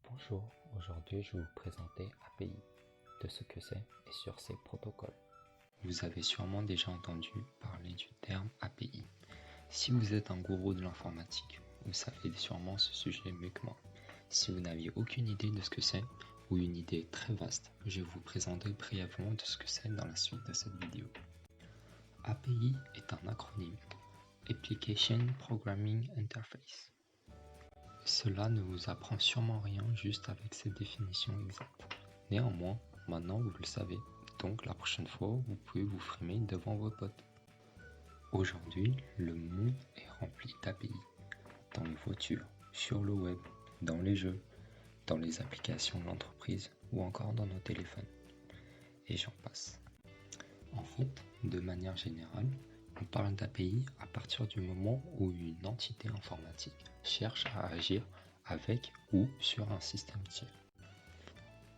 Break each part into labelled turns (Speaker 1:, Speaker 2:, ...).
Speaker 1: Bonjour, aujourd'hui je vais vous présenter API, de ce que c'est et sur ses protocoles. Vous avez sûrement déjà entendu parler du terme API. Si vous êtes un gourou de l'informatique, vous savez sûrement ce sujet mieux que moi. Si vous n'aviez aucune idée de ce que c'est, ou une idée très vaste, je vais vous présenter brièvement de ce que c'est dans la suite de cette vidéo. API est un acronyme, Application Programming Interface. Cela ne vous apprend sûrement rien juste avec cette définition exacte. Néanmoins, maintenant vous le savez, donc la prochaine fois vous pouvez vous frimer devant vos potes. Aujourd'hui, le monde est rempli d'API, dans les voitures, sur le web, dans les jeux, dans les applications de l'entreprise ou encore dans nos téléphones. Et j'en passe. En fait, de manière générale, on parle d'API à partir du moment où une entité informatique cherche à agir avec ou sur un système tiers.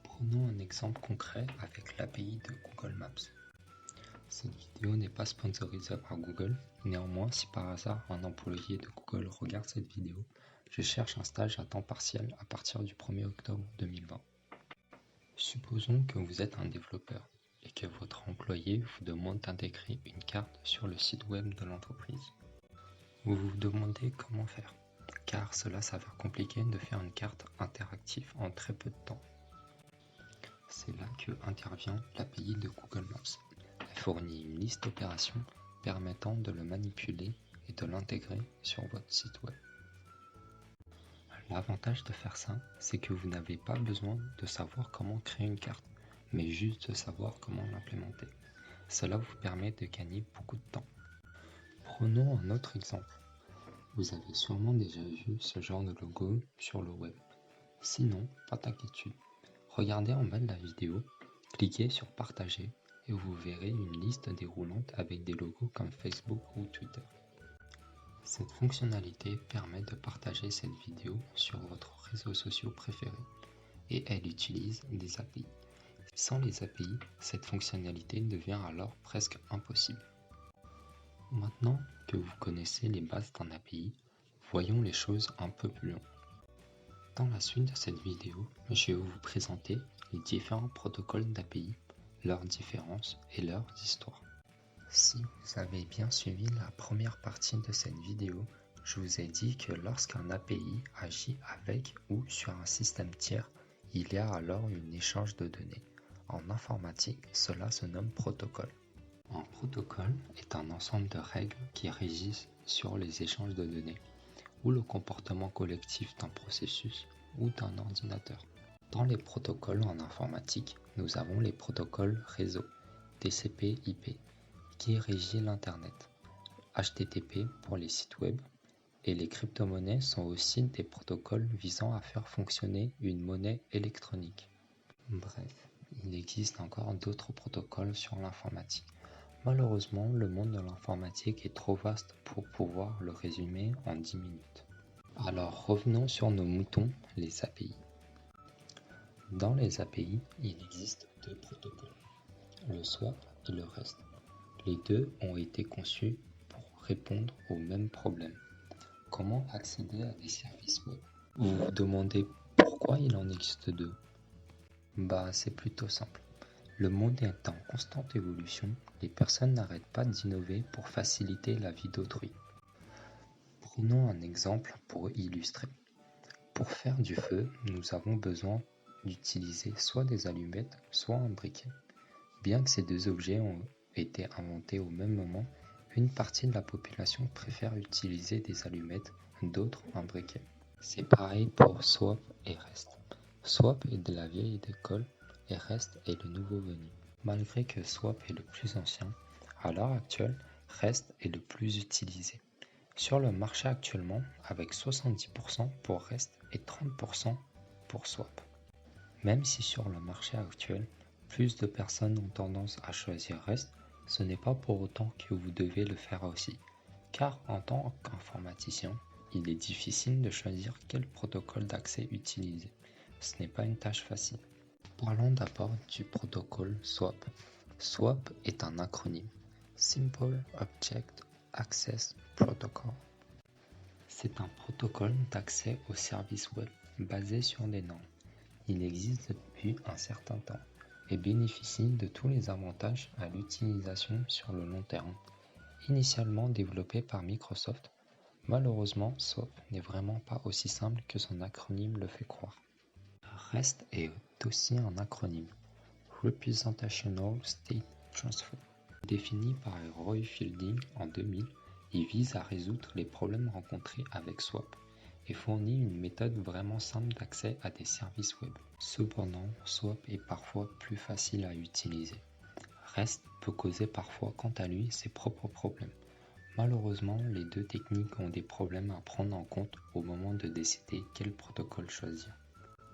Speaker 1: Prenons un exemple concret avec l'API de Google Maps. Cette vidéo n'est pas sponsorisée par Google, néanmoins si par hasard un employé de Google regarde cette vidéo, je cherche un stage à temps partiel à partir du 1er octobre 2020. Supposons que vous êtes un développeur et que votre employé vous demande d'intégrer une carte sur le site web de l'entreprise. Vous vous demandez comment faire, car cela s'avère compliqué de faire une carte interactive en très peu de temps. C'est là que intervient l'API de Google Maps. Elle fournit une liste d'opérations permettant de le manipuler et de l'intégrer sur votre site web. L'avantage de faire ça, c'est que vous n'avez pas besoin de savoir comment créer une carte, mais juste de savoir comment l'implémenter. Cela vous permet de gagner beaucoup de temps. Prenons un autre exemple. Vous avez sûrement déjà vu ce genre de logo sur le web. Sinon, pas d'inquiétude. Regardez en bas de la vidéo, cliquez sur partager et vous verrez une liste déroulante avec des logos comme Facebook ou Twitter. Cette fonctionnalité permet de partager cette vidéo sur votre réseau social préféré et elle utilise des API. Sans les API, cette fonctionnalité devient alors presque impossible. Maintenant que vous connaissez les bases d'un API, voyons les choses un peu plus loin. Dans la suite de cette vidéo, je vais vous présenter les différents protocoles d'API, leurs différences et leurs histoires. Si vous avez bien suivi la première partie de cette vidéo, je vous ai dit que lorsqu'un API agit avec ou sur un système tiers, il y a alors un échange de données. En informatique, cela se nomme protocole. Un protocole est un ensemble de règles qui régissent sur les échanges de données ou le comportement collectif d'un processus ou d'un ordinateur. Dans les protocoles en informatique, nous avons les protocoles réseau, TCP/IP, qui régit l'Internet, HTTP pour les sites web, et les crypto-monnaies sont aussi des protocoles visant à faire fonctionner une monnaie électronique. Bref, il existe encore d'autres protocoles sur l'informatique. Malheureusement, le monde de l'informatique est trop vaste pour pouvoir le résumer en 10 minutes. Alors revenons sur nos moutons, les API. Dans les API, il existe deux protocoles, le swap et le REST. Les deux ont été conçus pour répondre au même problème. Comment accéder à des services web? Vous vous demandez pourquoi il en existe deux? C'est plutôt simple. Le monde est en constante évolution, les personnes n'arrêtent pas d'innover pour faciliter la vie d'autrui. Prenons un exemple pour illustrer. Pour faire du feu, nous avons besoin d'utiliser soit des allumettes, soit un briquet. Bien que ces deux objets ont été inventés au même moment, une partie de la population préfère utiliser des allumettes, d'autres un briquet. C'est pareil pour swap et rest. Swap est de la vieille école et rest est le nouveau venu. Malgré que swap est le plus ancien, à l'heure actuelle, rest est le plus utilisé. Sur le marché actuellement, avec 70% pour rest et 30% pour swap. Même si sur le marché actuel, plus de personnes ont tendance à choisir REST, ce n'est pas pour autant que vous devez le faire aussi, car en tant qu'informaticien, il est difficile de choisir quel protocole d'accès utiliser. Ce n'est pas une tâche facile. Parlons d'abord du protocole SWAP. SWAP est un acronyme, Simple Object Access Protocol. C'est un protocole d'accès aux services web basé sur des normes. Il existe depuis un certain temps et bénéficie de tous les avantages à l'utilisation sur le long terme. Initialement développé par Microsoft, malheureusement SOAP n'est vraiment pas aussi simple que son acronyme le fait croire. REST est aussi un acronyme, Representational State Transfer. Défini par Roy Fielding en 2000, il vise à résoudre les problèmes rencontrés avec SOAP et fournit une méthode vraiment simple d'accès à des services web. Cependant, SOAP est parfois plus facile à utiliser. REST peut causer parfois quant à lui ses propres problèmes. Malheureusement, les deux techniques ont des problèmes à prendre en compte au moment de décider quel protocole choisir.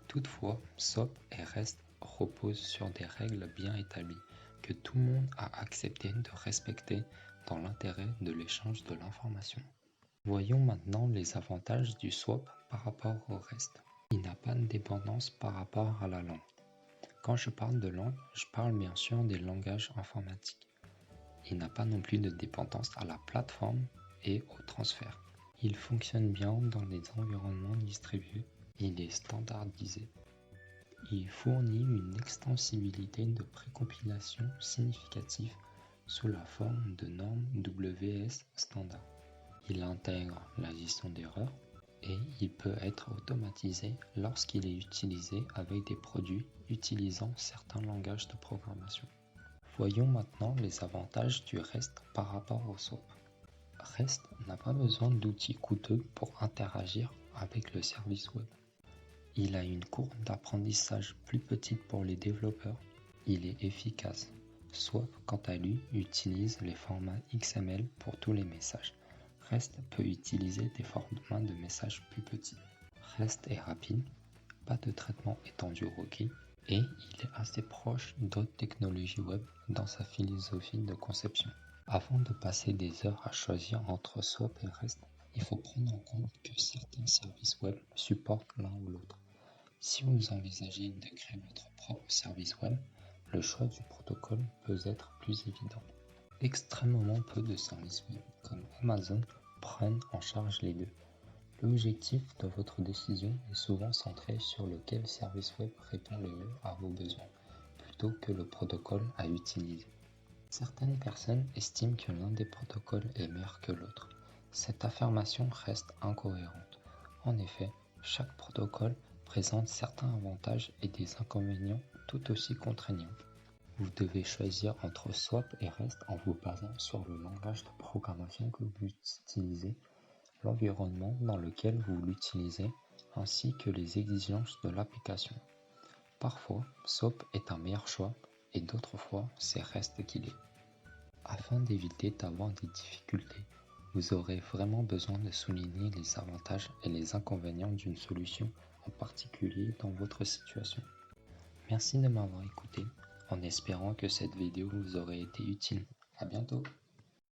Speaker 1: Toutefois, SOAP et REST reposent sur des règles bien établies que tout le monde a accepté de respecter dans l'intérêt de l'échange de l'information. Voyons maintenant les avantages du SOAP par rapport au REST. Il n'a pas de dépendance par rapport à la langue. Quand je parle de langue, je parle bien sûr des langages informatiques. Il n'a pas non plus de dépendance à la plateforme et au transfert. Il fonctionne bien dans les environnements distribués. Il est standardisé. Il fournit une extensibilité de précompilation significative sous la forme de normes WS standard. Il intègre la gestion d'erreurs et il peut être automatisé lorsqu'il est utilisé avec des produits utilisant certains langages de programmation. Voyons maintenant les avantages du REST par rapport au SOAP. REST n'a pas besoin d'outils coûteux pour interagir avec le service web. Il a une courbe d'apprentissage plus petite pour les développeurs. Il est efficace. SOAP, quant à lui, utilise les formats XML pour tous les messages. REST peut utiliser des formats de messages plus petits. REST est rapide, pas de traitement étendu requis, et il est assez proche d'autres technologies web dans sa philosophie de conception. Avant de passer des heures à choisir entre SOAP et REST, il faut prendre en compte que certains services web supportent l'un ou l'autre. Si vous envisagez de créer votre propre service web, le choix du protocole peut être plus évident. Extrêmement peu de services web, comme Amazon, prennent en charge les deux. L'objectif de votre décision est souvent centré sur lequel service web répond le mieux à vos besoins, plutôt que le protocole à utiliser. Certaines personnes estiment que l'un des protocoles est meilleur que l'autre. Cette affirmation reste incohérente. En effet, chaque protocole présente certains avantages et des inconvénients tout aussi contraignants. Vous devez choisir entre SOAP et REST en vous basant sur le langage de programmation que vous utilisez, l'environnement dans lequel vous l'utilisez, ainsi que les exigences de l'application. Parfois, SOAP est un meilleur choix et d'autres fois, c'est REST qui l'est. Afin d'éviter d'avoir des difficultés, vous aurez vraiment besoin de souligner les avantages et les inconvénients d'une solution en particulier dans votre situation. Merci de m'avoir écouté, en espérant que cette vidéo vous aurait été utile. À bientôt!